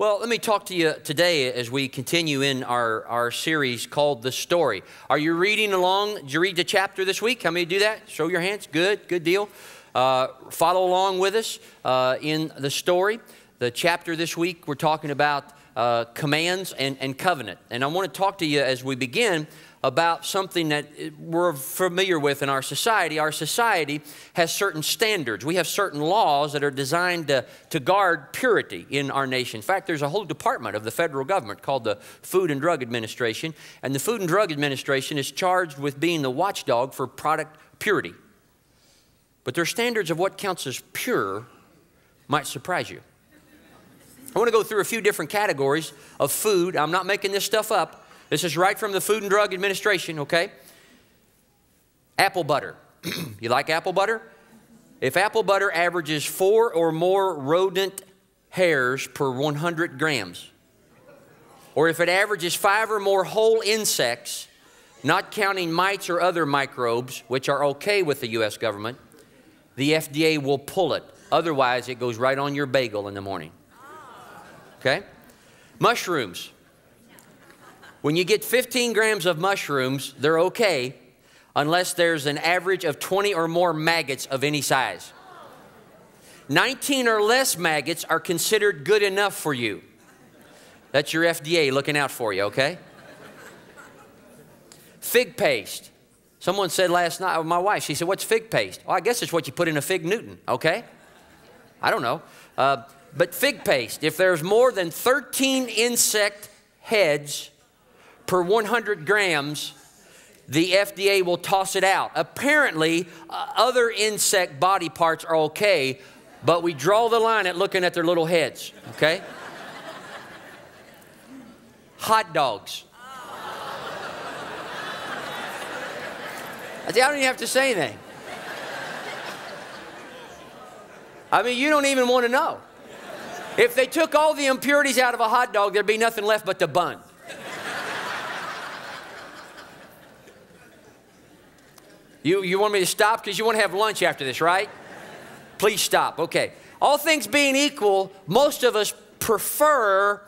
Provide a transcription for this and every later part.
Well, let me talk to you today as we continue in our series called The Story. Are you reading along? Did you read the chapter this week? How many do that? Show your hands. Good deal. Follow along with us in the story. The chapter this week, we're talking about commands and covenant. And I want to talk to you as we begin about something that we're familiar with in our society. Our society has certain standards. We have certain laws that are designed to guard purity in our nation. In fact, there's a whole department of the federal government called the Food and Drug Administration. And the Food and Drug Administration is charged with being the watchdog for product purity. But their standards of what counts as pure might surprise you. I want to go through a few different categories of food. I'm not making this stuff up. This is right from the Food and Drug Administration, okay? Apple butter. You like apple butter? If apple butter averages 4 or more rodent hairs per 100 grams, or if it averages 5 or more whole insects, not counting mites or other microbes, which are okay with the U.S. government, the FDA will pull it. Otherwise, it goes right on your bagel in the morning. Okay? Mushrooms. When you get 15 grams of mushrooms, they're okay unless there's an average of 20 or more maggots of any size. 19 or less maggots are considered good enough for you. That's your FDA looking out for you, okay? Fig paste. Someone said last night, my wife, she said, "What's fig paste?" Oh, I guess it's what you put in a fig Newton, okay? I don't know. But fig paste, if there's more than 13 insect heads per 100 grams, the FDA will toss it out. Apparently, other insect body parts are okay, but we draw the line at looking at their little heads, okay? Hot dogs. I don't even have to say anything. I mean, you don't even want to know. If they took all the impurities out of a hot dog, there'd be nothing left but the bun. You want me to stop because you want to have lunch after this, right? Please stop. Okay. All things being equal, most of us prefer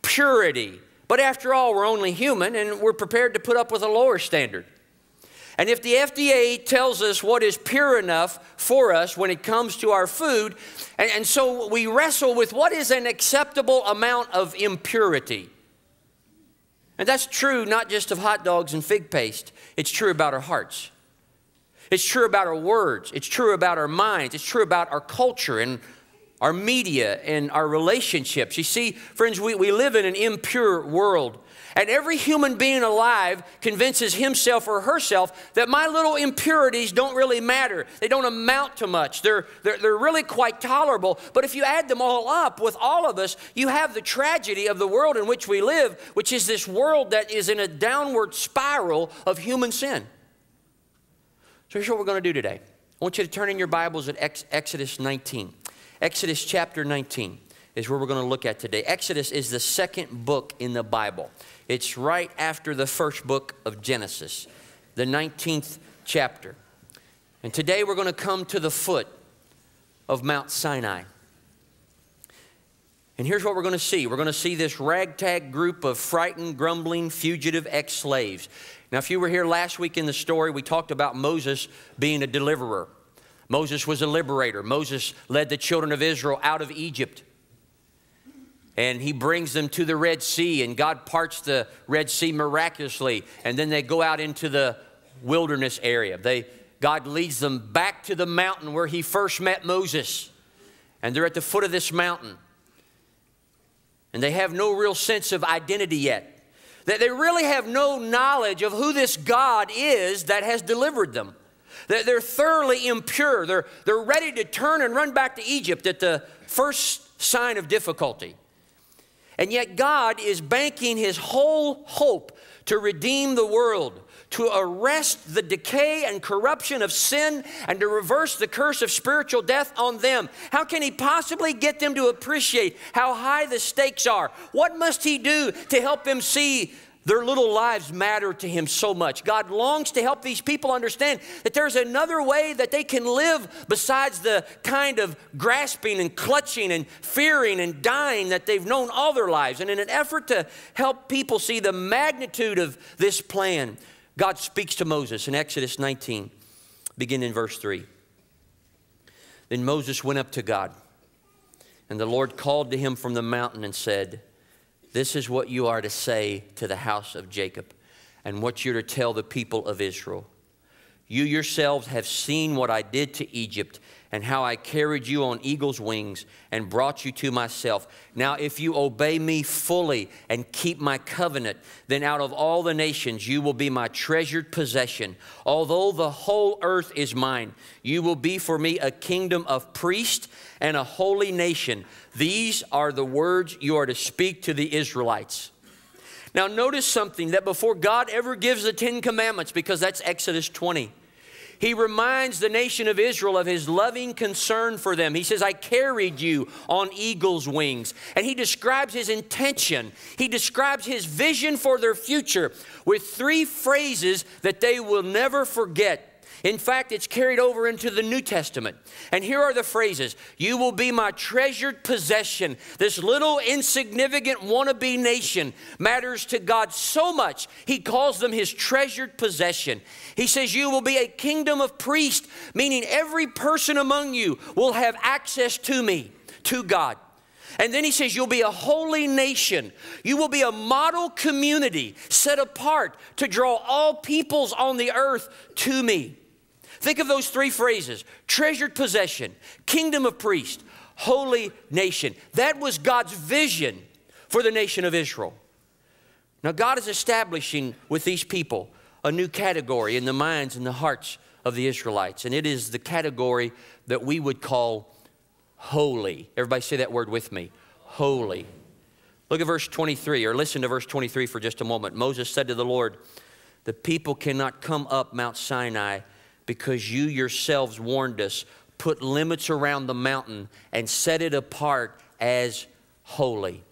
purity. But after all, we're only human and we're prepared to put up with a lower standard. And if the FDA tells us what is pure enough for us when it comes to our food, and so we wrestle with what is an acceptable amount of impurity. And that's true not just of hot dogs and fig paste. It's true about our hearts. It's true about our words. It's true about our minds. It's true about our culture and our media and our relationships. You see, friends, we live in an impure world. And every human being alive convinces himself or herself that my little impurities don't really matter. They don't amount to much. They're really quite tolerable. But if you add them all up with all of us, you have the tragedy of the world in which we live, which is this world that is in a downward spiral of human sin. So here's what we're going to do today. I want you to turn in your Bibles at Exodus 19. Exodus chapter 19 is where we're going to look at today. Exodus is the second book in the Bible. It's right after the first book of Genesis, the 19th chapter. And today we're going to come to the foot of Mount Sinai. And here's what we're going to see. We're going to see this ragtag group of frightened, grumbling, fugitive ex-slaves. Now, if you were here last week in the story, we talked about Moses being a deliverer. Moses was a liberator. Moses led the children of Israel out of Egypt. And he brings them to the Red Sea, and God parts the Red Sea miraculously. And then they go out into the wilderness area. God leads them back to the mountain where he first met Moses. And they're at the foot of this mountain. And they have no real sense of identity yet. They really have no knowledge of who this God is that has delivered them. They're thoroughly impure. They're ready to turn and run back to Egypt at the first sign of difficulty. And yet God is banking his whole hope to redeem the world, to arrest the decay and corruption of sin, and to reverse the curse of spiritual death on them. How can he possibly get them to appreciate how high the stakes are? What must he do to help them see Their little lives matter to him so much. God longs to help these people understand that there's another way that they can live besides the kind of grasping and clutching and fearing and dying that they've known all their lives. And in an effort to help people see the magnitude of this plan, God speaks to Moses in Exodus 19, beginning in verse 3. Then Moses went up to God, and the Lord called to him from the mountain and said, "This is what you are to say to the house of Jacob, and what you're to tell the people of Israel. You yourselves have seen what I did to Egypt, and how I carried you on eagle's wings and brought you to myself. Now, if you obey me fully and keep my covenant, then out of all the nations you will be my treasured possession. Although the whole earth is mine, you will be for me a kingdom of priests and a holy nation. These are the words you are to speak to the Israelites." Now notice something, that before God ever gives the 10 Commandments, because that's Exodus 20, he reminds the nation of Israel of his loving concern for them. He says, "I carried you on eagle's wings." And he describes his intention. He describes his vision for their future with 3 phrases that they will never forget. In fact, it's carried over into the New Testament. And here are the phrases. "You will be my treasured possession." This little insignificant wannabe nation matters to God so much, he calls them his treasured possession. He says, "You will be a kingdom of priests," meaning every person among you will have access to me, to God. And then he says, "You'll be a holy nation." You will be a model community set apart to draw all peoples on the earth to me. Think of those 3 phrases: treasured possession, kingdom of priests, holy nation. That was God's vision for the nation of Israel. Now God is establishing with these people a new category in the minds and the hearts of the Israelites. And it is the category that we would call holy. Everybody say that word with me. Holy. Look at verse 23, or listen to verse 23 for just a moment. Moses said to the Lord, "The people cannot come up Mount Sinai because you yourselves warned us. Put limits around the mountain and set it apart as holy."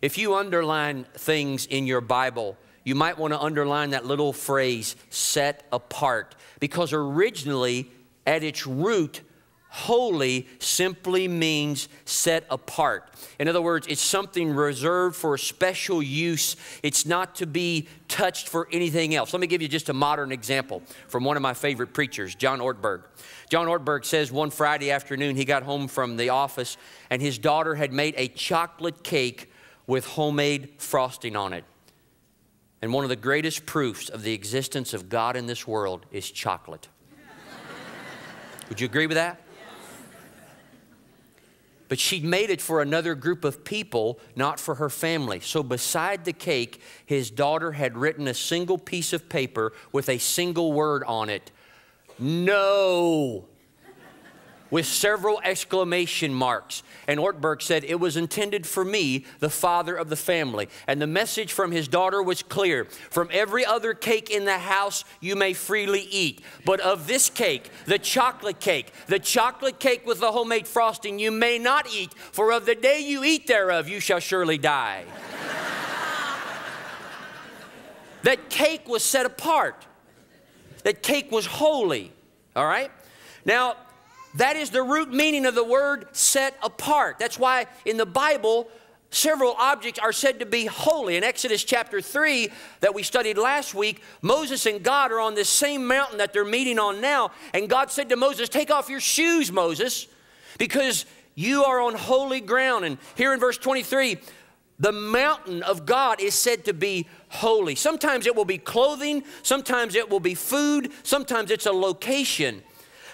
If you underline things in your Bible, you might want to underline that little phrase, "set apart," because originally at its root, holy simply means set apart. In other words, it's something reserved for special use. It's not to be touched for anything else. Let me give you just a modern example from one of my favorite preachers, John Ortberg. John Ortberg says one Friday afternoon he got home from the office and his daughter had made a chocolate cake with homemade frosting on it. And one of the greatest proofs of the existence of God in this world is chocolate. Would you agree with that? But she'd made it for another group of people, not for her family. So beside the cake, his daughter had written a single piece of paper with a single word on it, "No," with several exclamation marks. And Ortberg said, "It was intended for me, the father of the family." And the message from his daughter was clear: "From every other cake in the house you may freely eat, but of this cake, the chocolate cake with the homemade frosting, you may not eat, for of the day you eat thereof you shall surely die." That cake was set apart. That cake was holy, all right? Now, that is the root meaning of the word set apart. That's why in the Bible, several objects are said to be holy. In Exodus chapter 3 that we studied last week, Moses and God are on this same mountain that they're meeting on now. And God said to Moses, "Take off your shoes, Moses, because you are on holy ground." And here in verse 23, the mountain of God is said to be holy. Sometimes it will be clothing, sometimes it will be food, sometimes it's a location.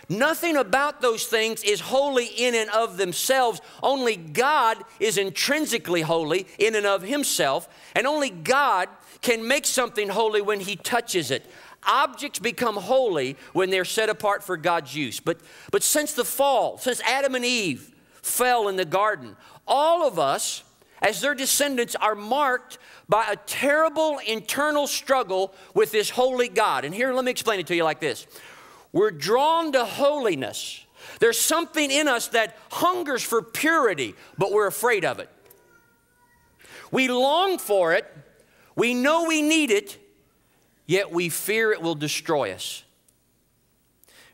Nothing about those things is holy in and of themselves. Only God is intrinsically holy in and of himself. And only God can make something holy when he touches it. Objects become holy when they're set apart for God's use. But since the fall, since Adam and Eve fell in the garden, all of us, as their descendants, are marked by a terrible internal struggle with this holy God. And here, let me explain it to you like this. We're drawn to holiness. There's something in us that hungers for purity, but we're afraid of it. We long for it. We know we need it, yet we fear it will destroy us.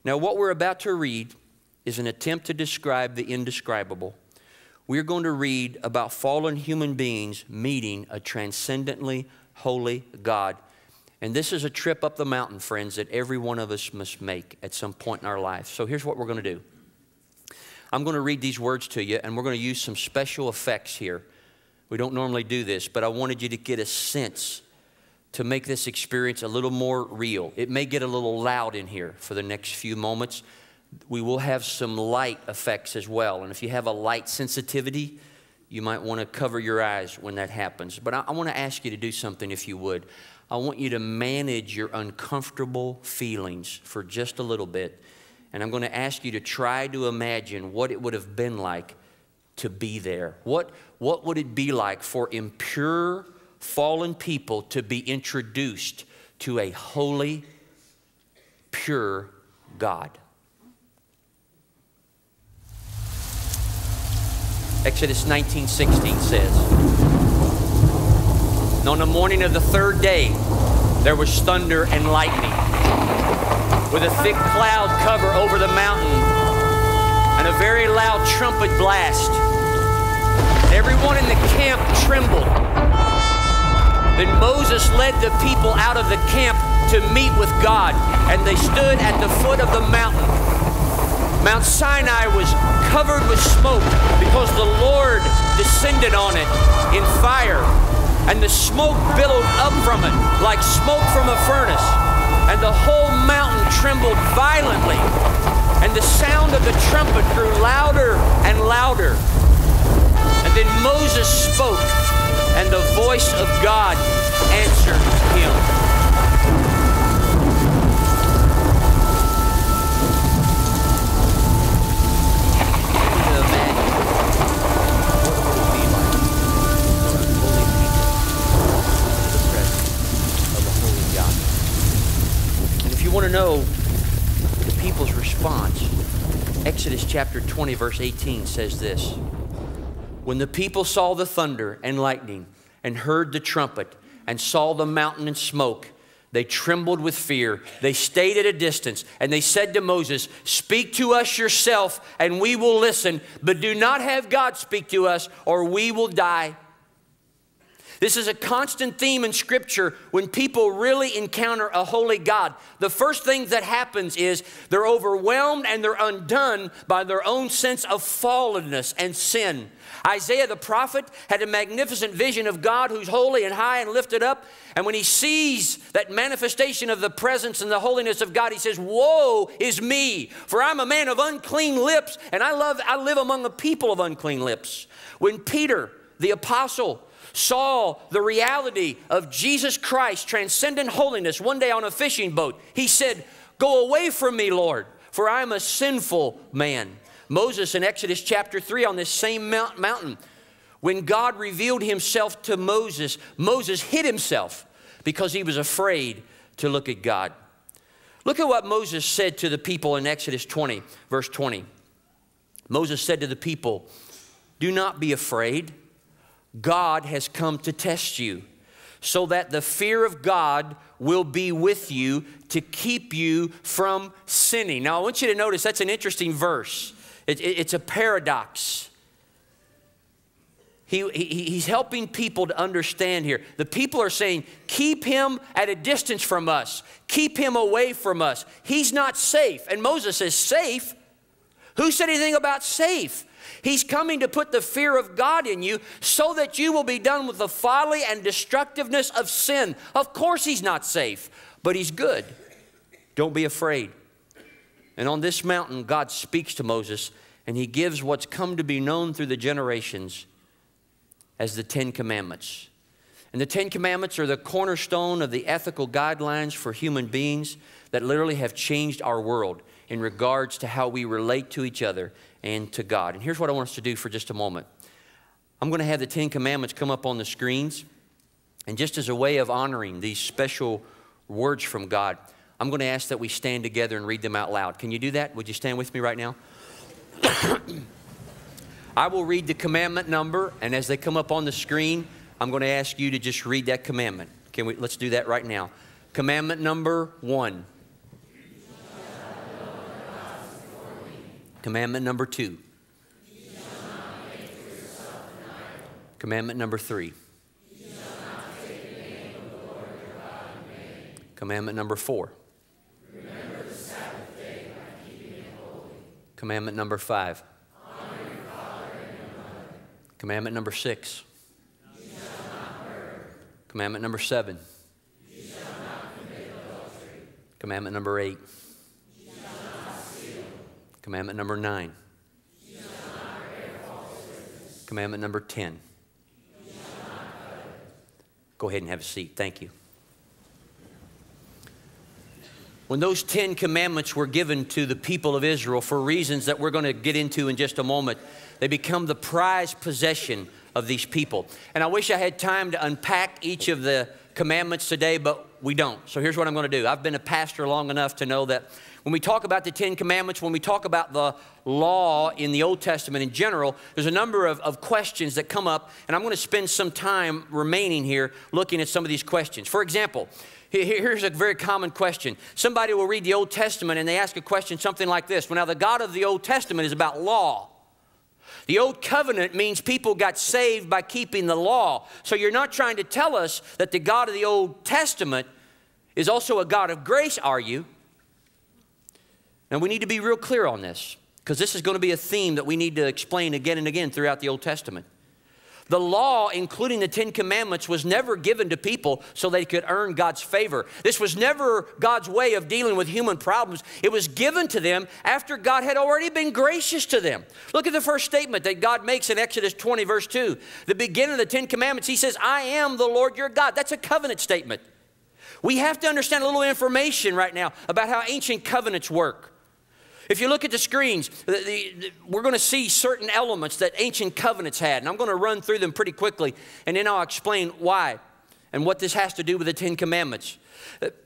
Now, what we're about to read is an attempt to describe the indescribable. We're going to read about fallen human beings meeting a transcendently holy God. And this is a trip up the mountain, friends, that every one of us must make at some point in our life. So here's what we're going to do. I'm going to read these words to you, and we're going to use some special effects here. We don't normally do this, but I wanted you to get a sense to make this experience a little more real. It may get a little loud in here for the next few moments. We will have some light effects as well. And if you have a light sensitivity, you might want to cover your eyes when that happens. But I want to ask you to do something, if you would. I want you to manage your uncomfortable feelings for just a little bit. And I'm going to ask you to try to imagine what it would have been like to be there. What would it be like for impure, fallen people to be introduced to a holy, pure God? Exodus 19:16 says, "And on the morning of the third day, there was thunder and lightning, with a thick cloud cover over the mountain, and a very loud trumpet blast. Everyone in the camp trembled. Then Moses led the people out of the camp to meet with God, and they stood at the foot of the mountain. Mount Sinai was covered with smoke because the Lord descended on it in fire, and the smoke billowed up from it like smoke from a furnace, and the whole mountain trembled violently, and the sound of the trumpet grew louder and louder. And then Moses spoke, and the voice of God answered him." Want to know the people's response? Exodus chapter 20 verse 18 says this: "When the people saw the thunder and lightning and heard the trumpet and saw the mountain in smoke, they trembled with fear. They stayed at a distance, and they said to Moses, 'Speak to us yourself and we will listen, but do not have God speak to us or we will die.'" This is a constant theme in Scripture when people really encounter a holy God. The first thing that happens is they're overwhelmed and they're undone by their own sense of fallenness and sin. Isaiah the prophet had a magnificent vision of God who's holy and high and lifted up. And when he sees that manifestation of the presence and the holiness of God, he says, "Woe is me, for I'm a man of unclean lips, and I live among a people of unclean lips." When Peter, the apostle, saw the reality of Jesus Christ, transcendent holiness, one day on a fishing boat, he said, "Go away from me, Lord, for I am a sinful man." Moses in Exodus chapter 3 on this same mountain, when God revealed himself to Moses, Moses hid himself because he was afraid to look at God. Look at what Moses said to the people in Exodus 20, verse 20. Moses said to the people, "Do not be afraid. God has come to test you, so that the fear of God will be with you to keep you from sinning." Now, I want you to notice that's an interesting verse. It's a paradox. He's helping people to understand here. The people are saying, keep him at a distance from us. Keep him away from us. He's not safe. And Moses says, safe? Who said anything about safe? He's coming to put the fear of God in you so that you will be done with the folly and destructiveness of sin. Of course he's not safe, but he's good. Don't be afraid. And on this mountain, God speaks to Moses, and he gives what's come to be known through the generations as the 10 Commandments. And the 10 Commandments are the cornerstone of the ethical guidelines for human beings that literally have changed our world in regards to how we relate to each other and to God. And here's what I want us to do for just a moment. I'm going to have the 10 Commandments come up on the screens. And just as a way of honoring these special words from God, I'm going to ask that we stand together and read them out loud. Can you do that? Would you stand with me right now? I will read the commandment number, and as they come up on the screen, I'm going to ask you to just read that commandment. Let's do that right now. Commandment number 1. Commandment number 2. Commandment number 3. Commandment number 4. Remember the Sabbath day by keeping it holy. Commandment number 5. Honor your father and your mother. Commandment number 6. You shall not murder. Commandment number 7. You shall not commit adultery. Commandment number 8. You shall not steal. Commandment number 9. You shall not bear false witness. Commandment number 10. You shall not covet. Go ahead and have a seat. Thank you. When those 10 commandments were given to the people of Israel for reasons that we're going to get into in just a moment, they become the prized possession of these people. And I wish I had time to unpack each of the commandments today, but we don't. So here's what I'm going to do. I've been a pastor long enough to know that when we talk about the 10 commandments, when we talk about the law in the Old Testament in general, there's a number of questions that come up, and I'm going to spend some time remaining here looking at some of these questions. For example, here's a very common question. Somebody will read the Old Testament and they ask a question something like this. Well, now the God of the Old Testament is about law. The Old Covenant means people got saved by keeping the law. So you're not trying to tell us that the God of the Old Testament is also a God of grace, are you? Now we need to be real clear on this, because this is going to be a theme that we need to explain again and again throughout the Old Testament. The law, including the 10 commandments, was never given to people so they could earn God's favor. This was never God's way of dealing with human problems. It was given to them after God had already been gracious to them. Look at the first statement that God makes in Exodus 20, verse 2. The beginning of the 10 commandments, he says, I am the Lord your God. That's a covenant statement. We have to understand a little information right now about how ancient covenants work. If you look at the screens, we're going to see certain elements that ancient covenants had. And I'm going to run through them pretty quickly, and then I'll explain why and what this has to do with the 10 commandments.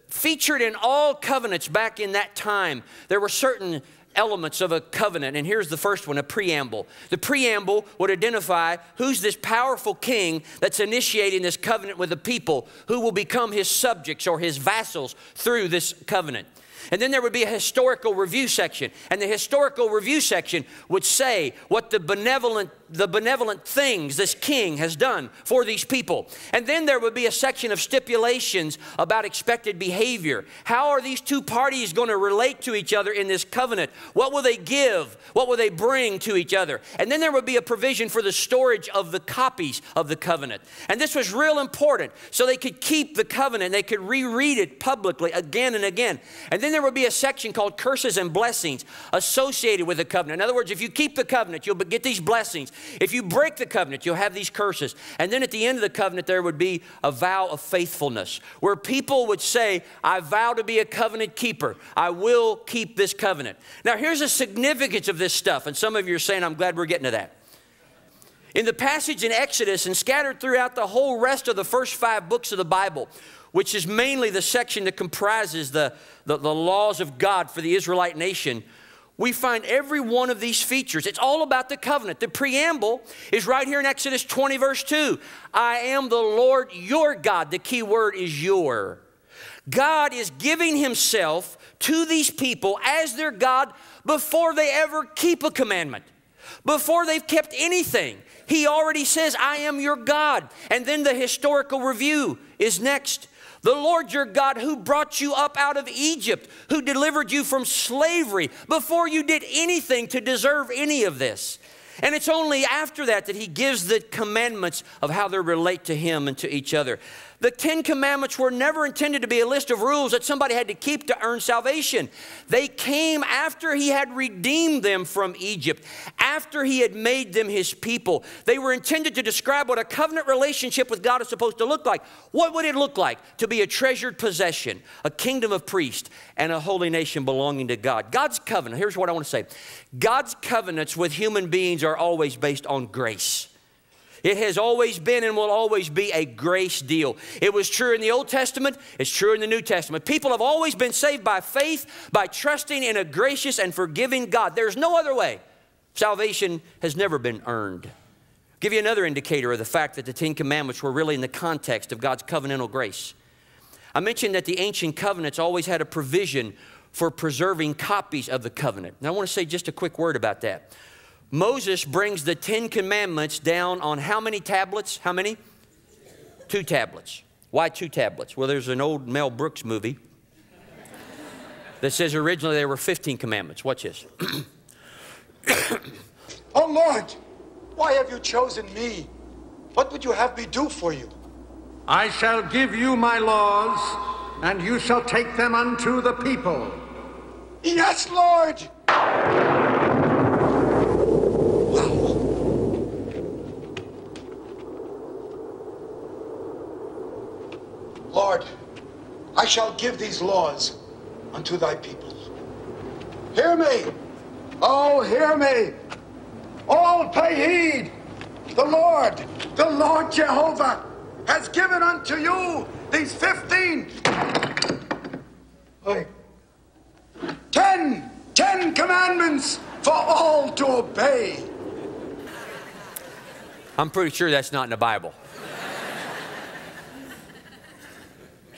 Featured in all covenants back in that time, there were certain elements of a covenant. And here's the first one, a preamble. The preamble would identify who's this powerful king that's initiating this covenant with the people, who will become his subjects or his vassals through this covenant. And then there would be a historical review section. And the historical review section would say what the benevolent things this king has done for these people. And then there would be a section of stipulations about expected behavior. How are these two parties going to relate to each other in this covenant? What will they give? What will they bring to each other? And then there would be a provision for the storage of the copies of the covenant. And this was real important, so they could keep the covenant. They could reread it publicly again and again. And then there would be a section called curses and blessings associated with the covenant. In other words, if you keep the covenant, you'll get these blessings. If you break the covenant, you'll have these curses. And then at the end of the covenant, there would be a vow of faithfulness, where people would say, I vow to be a covenant keeper. I will keep this covenant. Now, here's the significance of this stuff. And some of you are saying, I'm glad we're getting to that. In the passage in Exodus and scattered throughout the whole rest of the first 5 books of the Bible, which is mainly the section that comprises the laws of God for the Israelite nation, we find every one of these features. It's all about the covenant. The preamble is right here in Exodus 20, verse 2. I am the Lord your God. The key word is your. God is giving himself to these people as their God before they ever keep a commandment, before they've kept anything. He already says, I am your God. And then the historical review is next. The Lord your God who brought you up out of Egypt, who delivered you from slavery before you did anything to deserve any of this. And it's only after that that he gives the commandments of how they relate to him and to each other. The 10 commandments were never intended to be a list of rules that somebody had to keep to earn salvation. They came after he had redeemed them from Egypt, after he had made them his people. They were intended to describe what a covenant relationship with God is supposed to look like. What would it look like to be a treasured possession, a kingdom of priests, and a holy nation belonging to God? God's covenant, here's what I want to say. God's covenants with human beings are always based on grace. It has always been and will always be a grace deal. It was true in the Old Testament. It's true in the New Testament. People have always been saved by faith, by trusting in a gracious and forgiving God. There's no other way. Salvation has never been earned. Give you another indicator of the fact that the 10 Commandments were really in the context of God's covenantal grace. I mentioned that the ancient covenants always had a provision for preserving copies of the covenant. Now I want to say just a quick word about that. Moses brings the 10 Commandments down on how many tablets? How many? 2 tablets. Why 2 tablets? Well, there's an old Mel Brooks movie that says originally there were 15 commandments. Watch this. Oh Lord, why have you chosen me? What would you have me do for you? I shall give you my laws, and you shall take them unto the people. Yes, Lord! Wow. Lord, I shall give these laws unto thy people. Hear me! Oh, hear me! All pay heed! The Lord Jehovah, has given unto you these 15, 10 commandments for all to obey. I'm pretty sure that's not in the Bible.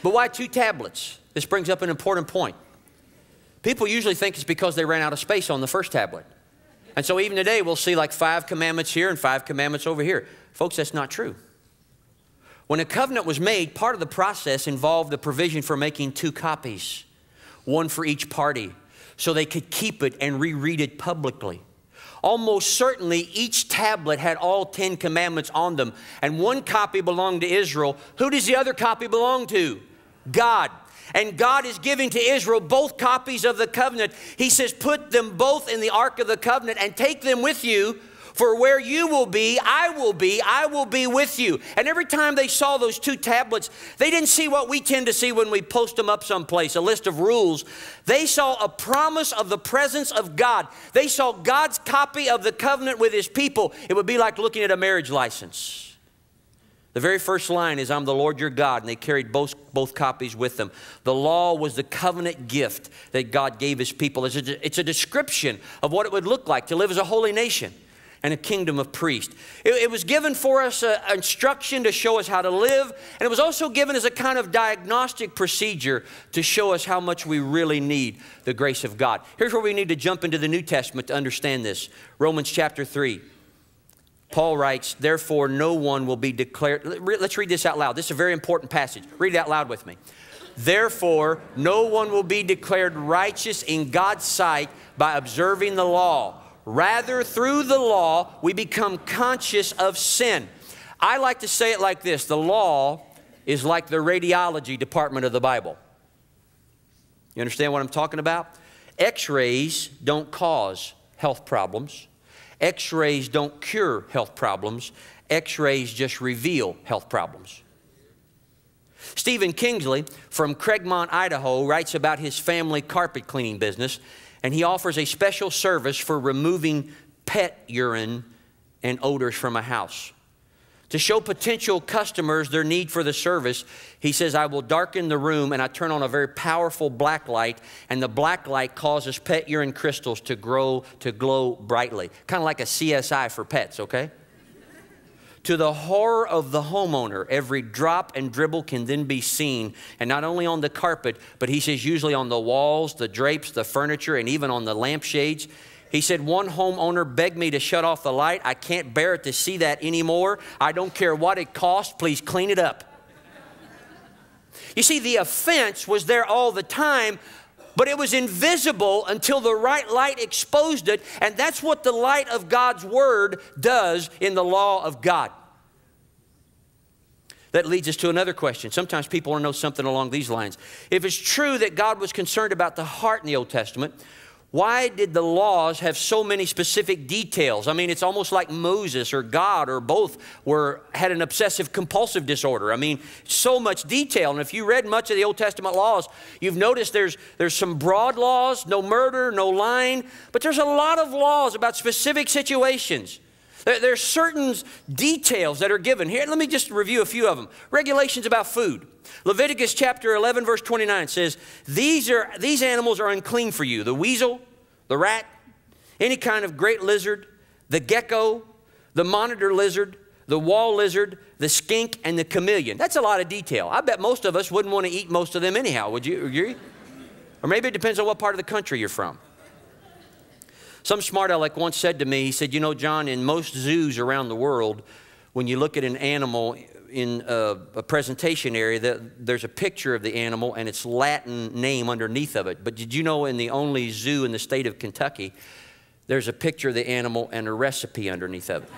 But why 2 tablets? This brings up an important point. People usually think it's because they ran out of space on the first tablet. And so even today we'll see like 5 commandments here and 5 commandments over here. Folks, that's not true. When a covenant was made, part of the process involved the provision for making 2 copies, one for each party, so they could keep it and reread it publicly. Almost certainly each tablet had all 10 commandments on them, and one copy belonged to Israel. Who does the other copy belong to? God. And God is giving to Israel both copies of the covenant. He says, put them both in the Ark of the Covenant and take them with you. For where you will be, I will be with you. And every time they saw those 2 tablets, they didn't see what we tend to see when we post them up someplace, a list of rules. They saw a promise of the presence of God. They saw God's copy of the covenant with his people. It would be like looking at a marriage license. The very first line is, I'm the Lord your God, and they carried both copies with them. The law was the covenant gift that God gave his people. It's a description of what it would look like to live as a holy nation and a kingdom of priests. It was given for us instruction to show us how to live, and it was also given as a kind of diagnostic procedure to show us how much we really need the grace of God. Here's where we need to jump into the New Testament to understand this. Romans chapter 3. Paul writes, therefore no one will be declared. Let's read this out loud. This is a very important passage. Read it out loud with me. Therefore no one will be declared righteous in God's sight by observing the law. Rather, through the law, we become conscious of sin. I like to say it like this. The law is like the radiology department of the Bible. You understand what I'm talking about? X-rays don't cause health problems. X-rays don't cure health problems. X-rays just reveal health problems. Stephen Kingsley from Craigmont, Idaho, writes about his family carpet cleaning business, and he offers a special service for removing pet urine and odors from a house. To show potential customers their need for the service, he says, I will darken the room and I turn on a very powerful black light, and the black light causes pet urine crystals to glow brightly. Kind of like a CSI for pets, okay? To the horror of the homeowner, every drop and dribble can then be seen, and not only on the carpet, but he says usually on the walls, the drapes, the furniture, and even on the lampshades. He said, one homeowner begged me to shut off the light. I can't bear it to see that anymore. I don't care what it costs. Please clean it up. You see, the offense was there all the time, but it was invisible until the right light exposed it, and that's what the light of God's Word does in the law of God. That leads us to another question. Sometimes people want to know something along these lines. If it's true that God was concerned about the heart in the Old Testament, why did the laws have so many specific details? I mean, it's almost like Moses or God or both had an obsessive compulsive disorder. I mean, so much detail. And if you read much of the Old Testament laws, you've noticed there's some broad laws, no murder, no lying, but there's a lot of laws about specific situations. There's certain details that are given. Here, let me just review a few of them. Regulations about food. Leviticus chapter 11, verse 29 says, these animals are unclean for you. The weasel, the rat, any kind of great lizard, the gecko, the monitor lizard, the wall lizard, the skink, and the chameleon. That's a lot of detail. I bet most of us wouldn't want to eat most of them anyhow, would you agree? Or maybe it depends on what part of the country you're from. Some smart aleck once said to me, he said, you know, John, in most zoos around the world, when you look at an animal in a presentation area, there's a picture of the animal and its Latin name underneath of it. But did you know in the only zoo in the state of Kentucky, there's a picture of the animal and a recipe underneath of it?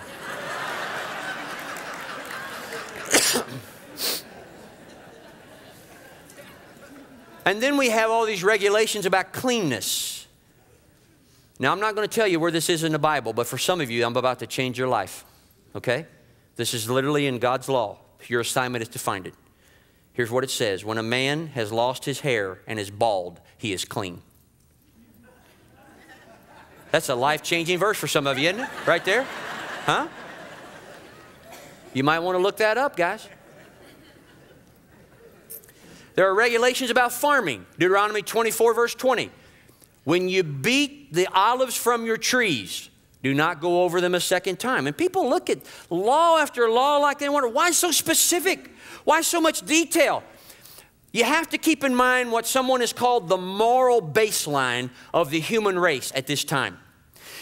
And then we have all these regulations about cleanness. Now, I'm not going to tell you where this is in the Bible, but for some of you, I'm about to change your life, okay? This is literally in God's law. Your assignment is to find it. Here's what it says. When a man has lost his hair and is bald, he is clean. That's a life-changing verse for some of you, isn't it? Right there? Huh? You might want to look that up, guys. There are regulations about farming. Deuteronomy 24, verse 20. When you beat the olives from your trees, do not go over them a second time. And people look at law after law like they wonder, why so specific? Why so much detail? You have to keep in mind what someone has called the moral baseline of the human race at this time.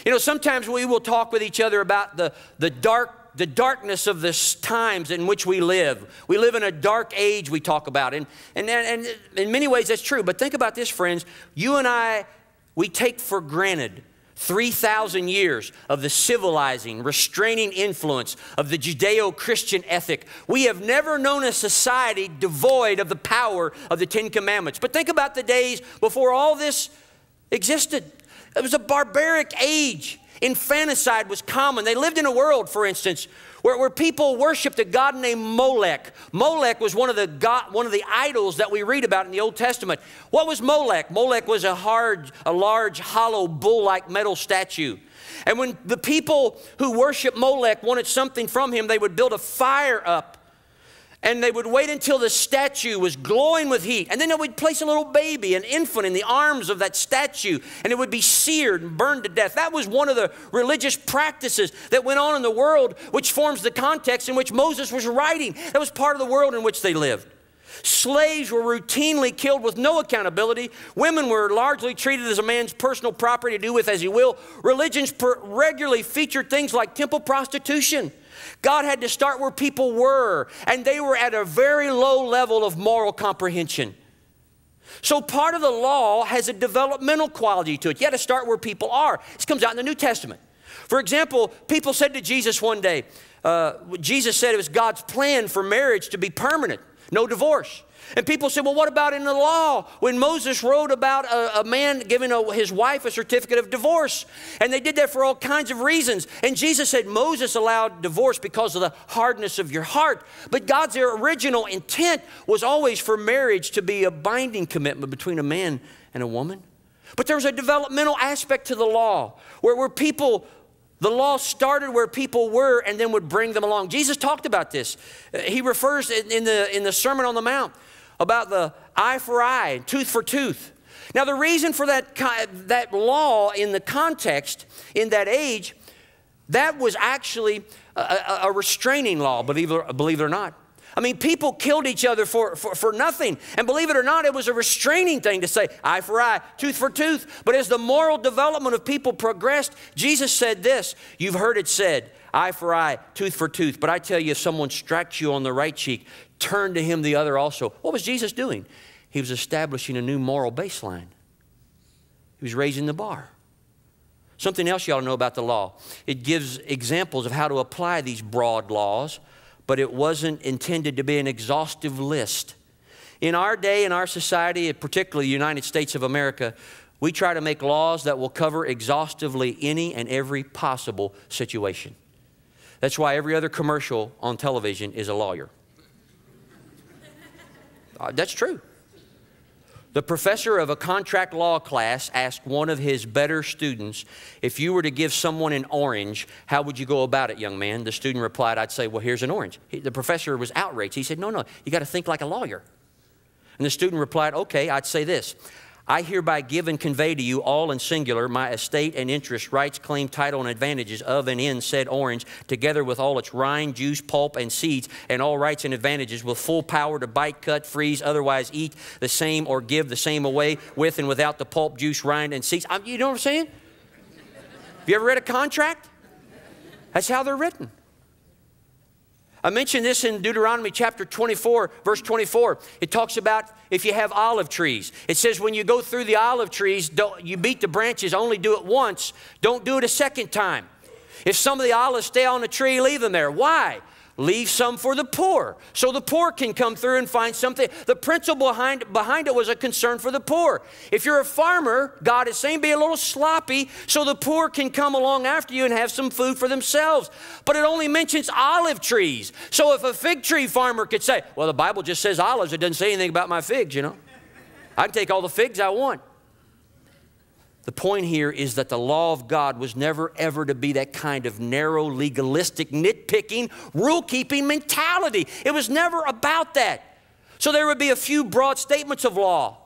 You know, sometimes we will talk with each other about the darkness of the times in which we live. We live in a dark age, we talk about. And in many ways that's true. But think about this, friends. You and I, we take for granted 3,000 years of the civilizing, restraining influence of the Judeo-Christian ethic. We have never known a society devoid of the power of the Ten Commandments. But think about the days before all this existed. It was a barbaric age. Infanticide was common. They lived in a world, for instance, where people worshiped a god named Molech. Molech was one of the idols that we read about in the Old Testament. What was Molech? Molech was a large, hollow, bull-like metal statue. And when the people who worshiped Molech wanted something from him, they would build a fire up. And they would wait until the statue was glowing with heat. And then they would place a little baby, an infant, in the arms of that statue. And it would be seared and burned to death. That was one of the religious practices that went on in the world, which forms the context in which Moses was writing. That was part of the world in which they lived. Slaves were routinely killed with no accountability. Women were largely treated as a man's personal property to do with as he will. Religions regularly featured things like temple prostitution. God had to start where people were, and they were at a very low level of moral comprehension. So part of the law has a developmental quality to it. You got to start where people are. This comes out in the New Testament. For example, people said to Jesus one day, Jesus said it was God's plan for marriage to be permanent, no divorce. And people said, well, what about in the law when Moses wrote about a man giving his wife a certificate of divorce? And they did that for all kinds of reasons. And Jesus said Moses allowed divorce because of the hardness of your heart. But God's original intent was always for marriage to be a binding commitment between a man and a woman. But there was a developmental aspect to the law where people... The law started where people were and then would bring them along. Jesus talked about this. He refers in the Sermon on the Mount about the eye for eye, tooth for tooth. Now, the reason for that law in the context in that age, that was actually a restraining law, believe it or not. I mean, people killed each other for nothing. And believe it or not, it was a restraining thing to say eye for eye, tooth for tooth. But as the moral development of people progressed, Jesus said this, you've heard it said, eye for eye, tooth for tooth. But I tell you, if someone strikes you on the right cheek, turn to him the other also. What was Jesus doing? He was establishing a new moral baseline. He was raising the bar. Something else you ought to know about the law. It gives examples of how to apply these broad laws, but it wasn't intended to be an exhaustive list. In our day, in our society, particularly the United States of America, we try to make laws that will cover exhaustively any and every possible situation. That's why every other commercial on television is a lawyer. That's true. The professor of a contract law class asked one of his better students, if you were to give someone an orange, how would you go about it, young man? The student replied, I'd say, well, here's an orange. The professor was outraged. He said, no, you got to think like a lawyer. And the student replied, okay, I'd say this. I hereby give and convey to you all in singular my estate and interest, rights, claim, title, and advantages of and in said orange, together with all its rind, juice, pulp, and seeds, and all rights and advantages, with full power to bite, cut, freeze, otherwise eat the same or give the same away, with and without the pulp, juice, rind, and seeds. You know what I'm saying? Have you ever read a contract? That's how they're written. I mentioned this in Deuteronomy chapter 24, verse 24. It talks about if you have olive trees. It says when you go through the olive trees, you beat the branches, only do it once. Don't do it a second time. If some of the olives stay on the tree, leave them there. Why? Leave some for the poor, so the poor can come through and find something. The principle behind it was a concern for the poor. If you're a farmer, God is saying be a little sloppy so the poor can come along after you and have some food for themselves. But it only mentions olive trees. So if a fig tree farmer could say, well, the Bible just says olives, it doesn't say anything about my figs, you know. I can take all the figs I want. The point here is that the law of God was never ever to be that kind of narrow, legalistic, nitpicking, rule-keeping mentality. It was never about that. So there would be a few broad statements of law,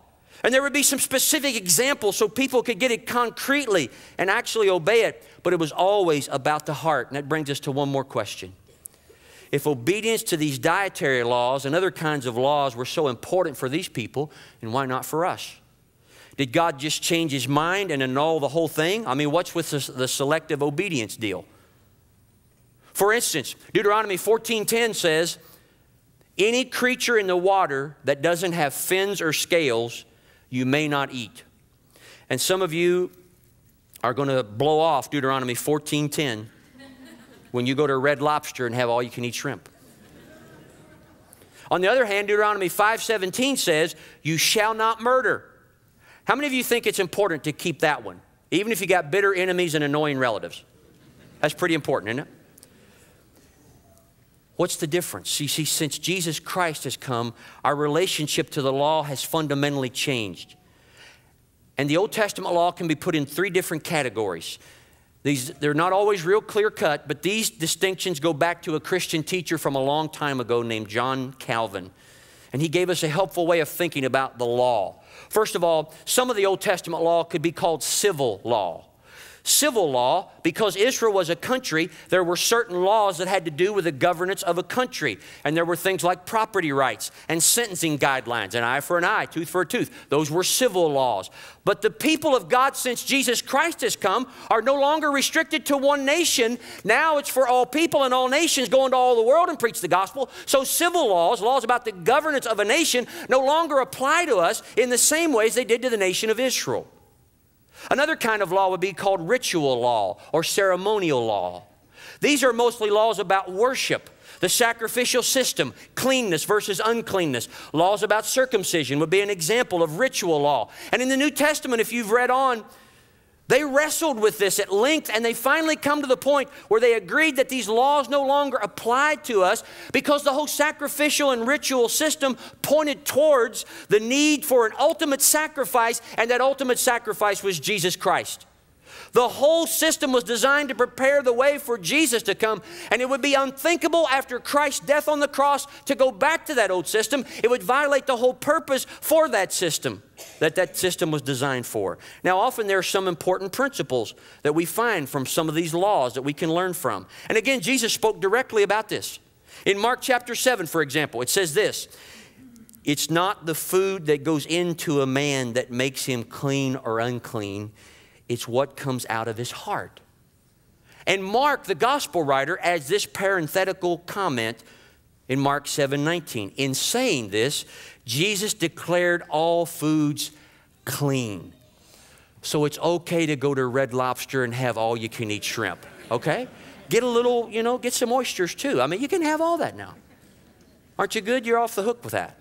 and there would be some specific examples so people could get it concretely and actually obey it. But it was always about the heart. And that brings us to one more question. If obedience to these dietary laws and other kinds of laws were so important for these people, then why not for us? Did God just change his mind and annul the whole thing? I mean, what's with the selective obedience deal? For instance, Deuteronomy 14:10 says, any creature in the water that doesn't have fins or scales, you may not eat. And some of you are going to blow off Deuteronomy 14:10 when you go to Red Lobster and have all you can eat shrimp. On the other hand, Deuteronomy 5:17 says, you shall not murder. How many of you think it's important to keep that one? Even if you got bitter enemies and annoying relatives. That's pretty important, isn't it? What's the difference? You see, since Jesus Christ has come, our relationship to the law has fundamentally changed. And the Old Testament law can be put in three different categories. They're not always real clear-cut, but these distinctions go back to a Christian teacher from a long time ago named John Calvin. And he gave us a helpful way of thinking about the law. First of all, some of the Old Testament law could be called civil law. Civil law, because Israel was a country, there were certain laws that had to do with the governance of a country. And there were things like property rights and sentencing guidelines, an eye for an eye, tooth for a tooth. Those were civil laws. But the people of God, since Jesus Christ has come, are no longer restricted to one nation. Now it's for all people and all nations, go into all the world and preach the gospel. So civil laws, laws about the governance of a nation, no longer apply to us in the same ways they did to the nation of Israel. Another kind of law would be called ritual law or ceremonial law. These are mostly laws about worship, the sacrificial system, cleanness versus uncleanness. Laws about circumcision would be an example of ritual law. And in the New Testament, if you've read on, they wrestled with this at length, and they finally come to the point where they agreed that these laws no longer applied to us because the whole sacrificial and ritual system pointed towards the need for an ultimate sacrifice, and that ultimate sacrifice was Jesus Christ. The whole system was designed to prepare the way for Jesus to come, and it would be unthinkable after Christ's death on the cross to go back to that old system. It would violate the whole purpose for that system that system was designed for. Now, often there are some important principles that we find from some of these laws that we can learn from. And again, Jesus spoke directly about this. In Mark chapter 7, for example, it says this, it's not the food that goes into a man that makes him clean or unclean. It's what comes out of his heart. And Mark, the gospel writer, adds this parenthetical comment in Mark 7:19. In saying this, Jesus declared all foods clean. So it's okay to go to Red Lobster and have all you can eat shrimp, okay? Get a little, get some oysters too. I mean, you can have all that now. Aren't you good? You're off the hook with that.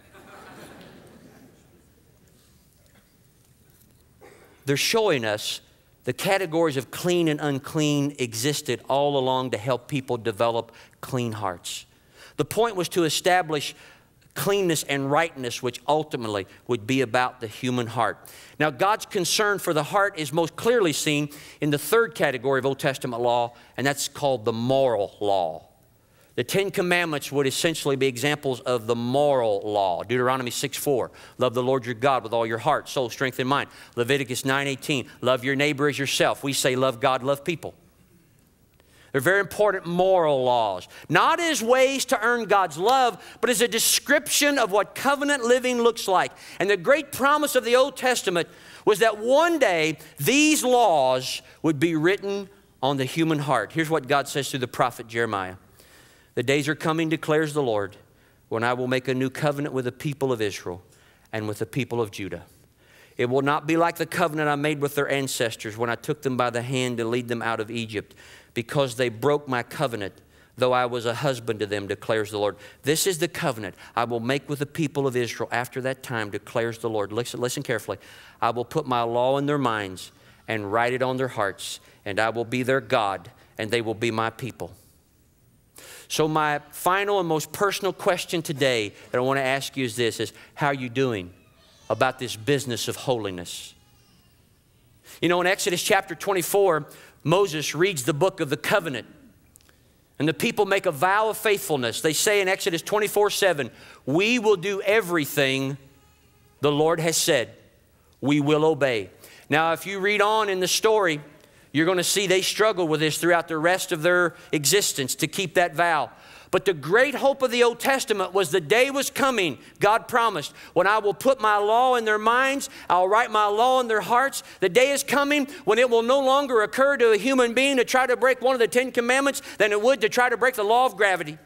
They're showing us the categories of clean and unclean existed all along to help people develop clean hearts. The point was to establish cleanness and rightness, which ultimately would be about the human heart. Now, God's concern for the heart is most clearly seen in the third category of Old Testament law, and that's called the moral law. The 10 Commandments would essentially be examples of the moral law. Deuteronomy 6:4, love the Lord your God with all your heart, soul, strength, and mind. Leviticus 9:18, love your neighbor as yourself. We say love God, love people. They're very important moral laws. Not as ways to earn God's love, but as a description of what covenant living looks like. And the great promise of the Old Testament was that one day these laws would be written on the human heart. Here's what God says through the prophet Jeremiah. The days are coming, declares the Lord, when I will make a new covenant with the people of Israel and with the people of Judah. It will not be like the covenant I made with their ancestors when I took them by the hand to lead them out of Egypt, because they broke my covenant, though I was a husband to them, declares the Lord. This is the covenant I will make with the people of Israel after that time, declares the Lord. Listen carefully. I will put my law in their minds and write it on their hearts, and I will be their God, and they will be my people. So my final and most personal question today that I want to ask you is this, is how are you doing about this business of holiness? You know, in Exodus chapter 24, Moses reads the book of the covenant, and the people make a vow of faithfulness. They say in Exodus 24:7, we will do everything the Lord has said. We will obey. Now, if you read on in the story, you're going to see they struggle with this throughout the rest of their existence to keep that vow. But the great hope of the Old Testament was the day was coming, God promised, when I will put my law in their minds, I'll write my law in their hearts. The day is coming when it will no longer occur to a human being to try to break one of the 10 Commandments than it would to try to break the law of gravity.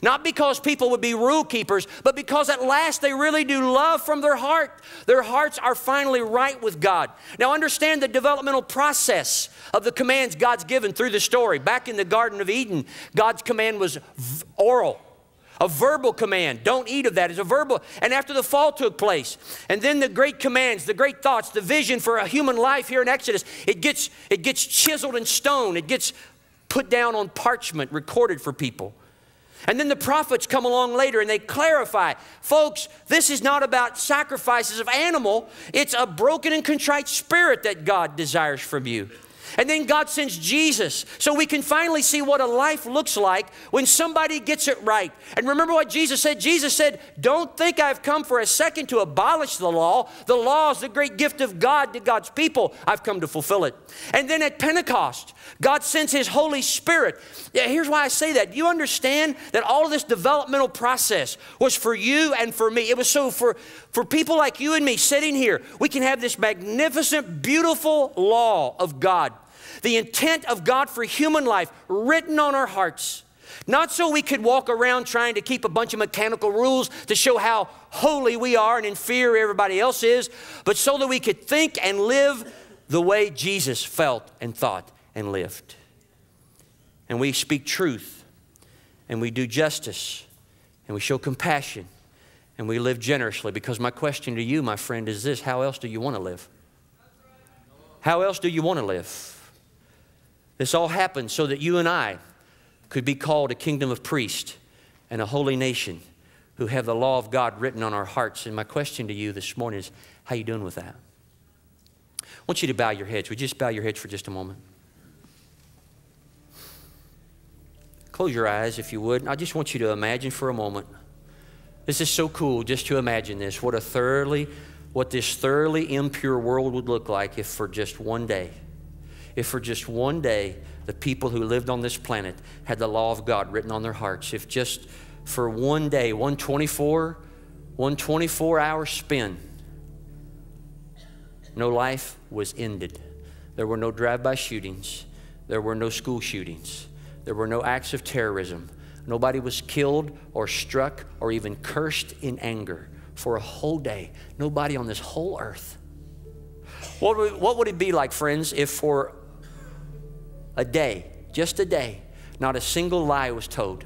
Not because people would be rule keepers, but because at last they really do love from their heart. Their hearts are finally right with God. Now understand the developmental process of the commands God's given through the story. Back in the Garden of Eden, God's command was oral. A verbal command. Don't eat of that. It's a verbal. And after the fall took place, and then the great commands, the great thoughts, the vision for a human life here in Exodus, it gets chiseled in stone. It gets put down on parchment, recorded for people. And then the prophets come along later and they clarify, folks, this is not about sacrifices of animal. It's a broken and contrite spirit that God desires from you. And then God sends Jesus so we can finally see what a life looks like when somebody gets it right. And remember what Jesus said? Jesus said, don't think I've come for a second to abolish the law. The law is the great gift of God to God's people. I've come to fulfill it. And then at Pentecost, God sends His Holy Spirit. Yeah, here's why I say that. You understand that all of this developmental process was for you and for me. It was so for people like you and me sitting here, we can have this magnificent, beautiful law of God. The intent of God for human life written on our hearts. Not so we could walk around trying to keep a bunch of mechanical rules to show how holy we are and inferior everybody else is, but so that we could think and live the way Jesus felt and thought and lived. And we speak truth, and we do justice, and we show compassion, and we live generously. Because my question to you, my friend, is this: how else do you want to live? How else do you want to live? This all happened so that you and I could be called a kingdom of priests and a holy nation who have the law of God written on our hearts. And my question to you this morning is, how are you doing with that? I want you to bow your heads. Would you just bow your heads for just a moment? Close your eyes if you would. I just want you to imagine for a moment. This is so cool just to imagine this. What this thoroughly impure world would look like if for just one day, the people who lived on this planet had the law of God written on their hearts. If just for one day, one 24-hour spin, no life was ended. There were no drive-by shootings. There were no school shootings. There were no acts of terrorism. Nobody was killed or struck or even cursed in anger for a whole day. Nobody on this whole earth. What would it be like, friends, if for a day, just a day, not a single lie was told?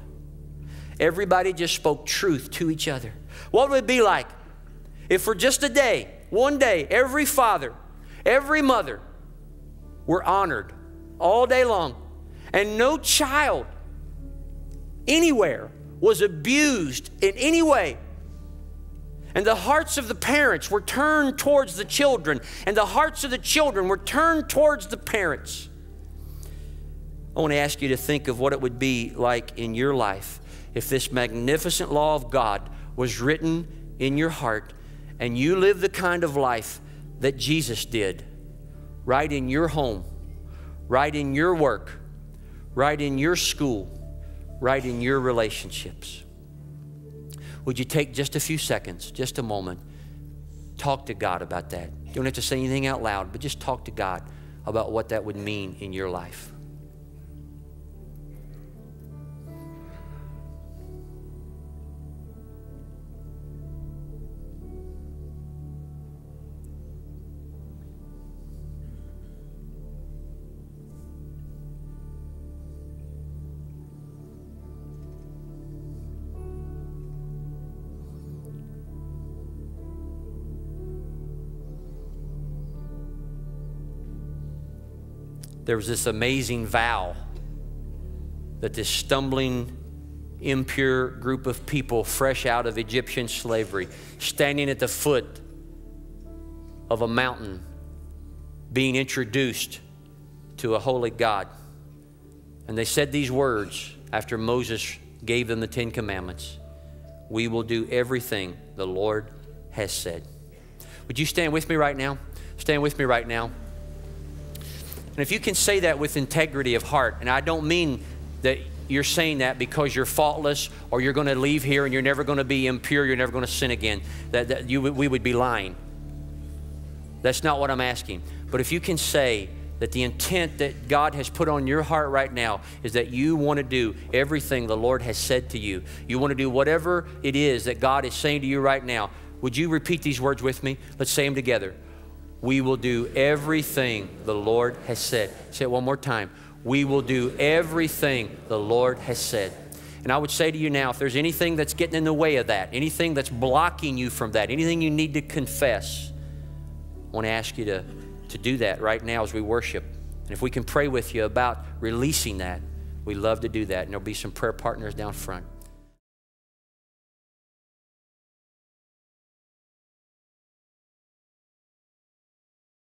Everybody just spoke truth to each other. What would it be like if for just a day, one day, every father, every mother were honored all day long, and no child anywhere was abused in any way, and the hearts of the parents were turned towards the children, and the hearts of the children were turned towards the parents? I want to ask you to think of what it would be like in your life if this magnificent law of God was written in your heart and you live the kind of life that Jesus did, right in your home, right in your work, right in your school, right in your relationships. Would you take just a few seconds, just a moment, talk to God about that? You don't have to say anything out loud, but just talk to God about what that would mean in your life. There was this amazing vow that this stumbling, impure group of people fresh out of Egyptian slavery, standing at the foot of a mountain, being introduced to a holy God. And they said these words after Moses gave them the 10 Commandments. We will do everything the Lord has said. Would you stand with me right now? Stand with me right now. And if you can say that with integrity of heart, and I don't mean that you're saying that because you're faultless or you're going to leave here and you're never going to be impure, you're never going to sin again, we would be lying. That's not what I'm asking. But if you can say that the intent that God has put on your heart right now is that you want to do everything the Lord has said to you. You want to do whatever it is that God is saying to you right now. Would you repeat these words with me? Let's say them together. We will do everything the Lord has said. Say it one more time. We will do everything the Lord has said. And I would say to you now, if there's anything that's getting in the way of that, anything that's blocking you from that, anything you need to confess, I want to ask you to do that right now as we worship. And if we can pray with you about releasing that, we'd love to do that. And there'll be some prayer partners down front.